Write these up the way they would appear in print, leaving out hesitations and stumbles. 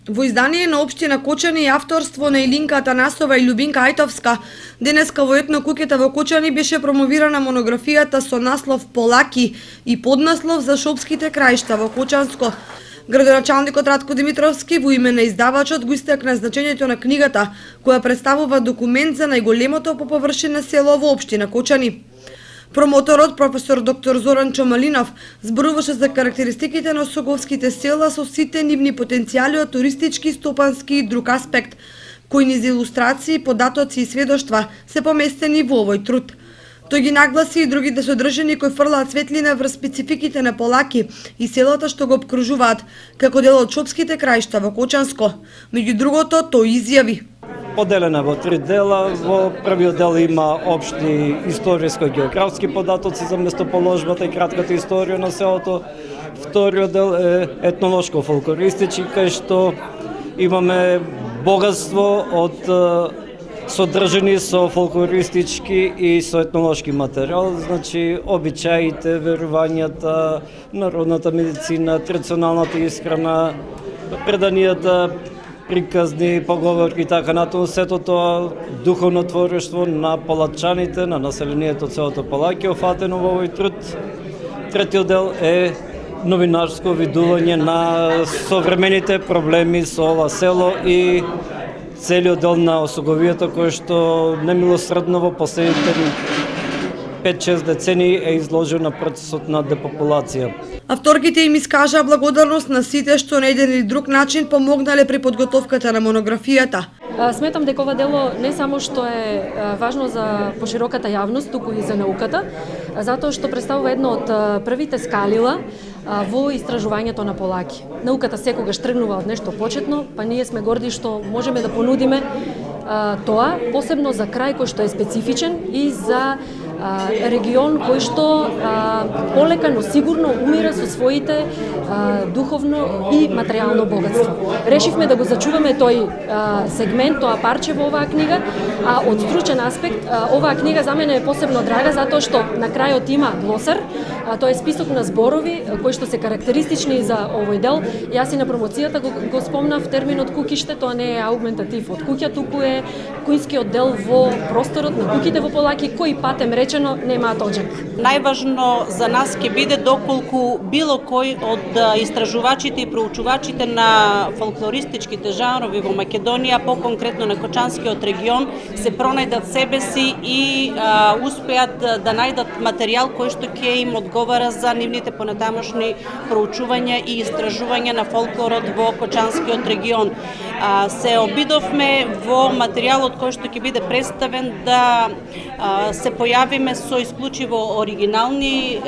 Во издание на општина Кочани и авторство на Илинка Атанасова и Љубинка Ајтовска, денеска во етно куќата во Кочани беше промовирана монографијата со наслов Полаки и поднаслов за шопските краишта во Кочанско. Градоначалникот Радко Димитровски во име на издавачот го истакна значењето на книгата, која представува документ за најголемото по површина село во општина Кочани. Промоторот професор доктор Зоран Чомалинов зборуваше за карактеристиките на Соговските села со сите нивни потенцијали од туристички, стопански и друг аспект, кои низ илустрации, податоци и сведоштва се поместени во овој труд. Тој ги нагласи и другите содржини кои фрлаат светлина врз спецификите на Полаки и селата што го обкружуваат, како дел од шопските краишта во Кочанско. Меѓу другото, тој изјави: Поделена во три дела. Во првиот дел има општи историјско-географски податоци за местоположбата и кратката историја на селото. Вториот дел е етнолошко-фолклористички, кај што имаме богатство од содржани со фолклористички и со етнолошки материјал, значи обичаите, верувањата, народната медицина, традиционалната исхрана, преданијата, приказни, поговорки и така натаму, сето тоа духовно творештво на полачаните, на населението целото Полаки офатено во овој труд. Третиот дел е новинарско видување на современите проблеми со ова село и целиот дел на осоговијата кој што немилосредно во последните 5-6 децении е изложен на процесот на депопулација. Авторките им искажаа благодарност на сите што на еден или друг начин помогнале при подготовката на монографијата. Сметам дека ова дело не само што е важно за пошироката јавност, туку и за науката, затоа што представува едно од првите скалила во истражувањето на Полаки. Науката секогаш тргнува од нешто почетно, па ние сме горди што можеме да понудиме тоа, посебно за крај кој што е специфичен и за регион кој што полека, но сигурно умира со своите духовно и материјално богатство. Решивме да го зачуваме тој сегмент, тоа парче во оваа книга, а од стручен аспект оваа книга за мене е посебно драга затоа што на крајот има глосар, тоа е список на зборови кои што се карактеристични за овој дел. Јас и на промоцијата го спомнав терминот куќиште, тоа не е аугментатив од куќа, туку е кујнскиот дел во просторот на куќите во Полаки, кои патем речено немаат оџак. Најважно за нас ќе биде доколку било кој од истражувачите и проучувачите на фолклористичките жанрови во Македонија, по-конкретно на Кочанскиот регион, се пронајдат себе си и успеат да најдат материјал кој што ќе им одговара за нивните понатамошни проучувања и истражувања на фолклорот во Кочанскиот регион. Се обидовме во материјалот кој што ќе биде представен да се појавиме со исклучиво оригинални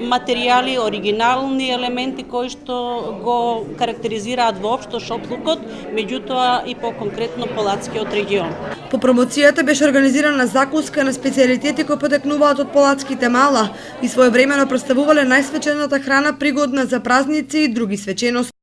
материјали, оригинални елементи кои што го карактеризираат воопшто шоплукот, меѓутоа и по-конкретно Полацкиот регион. По промоцијата беше организирана закуска на специјалитети кои потекнуваат од полацките мала и своевремено представувале најсвечената храна пригодна за празници и други свечености.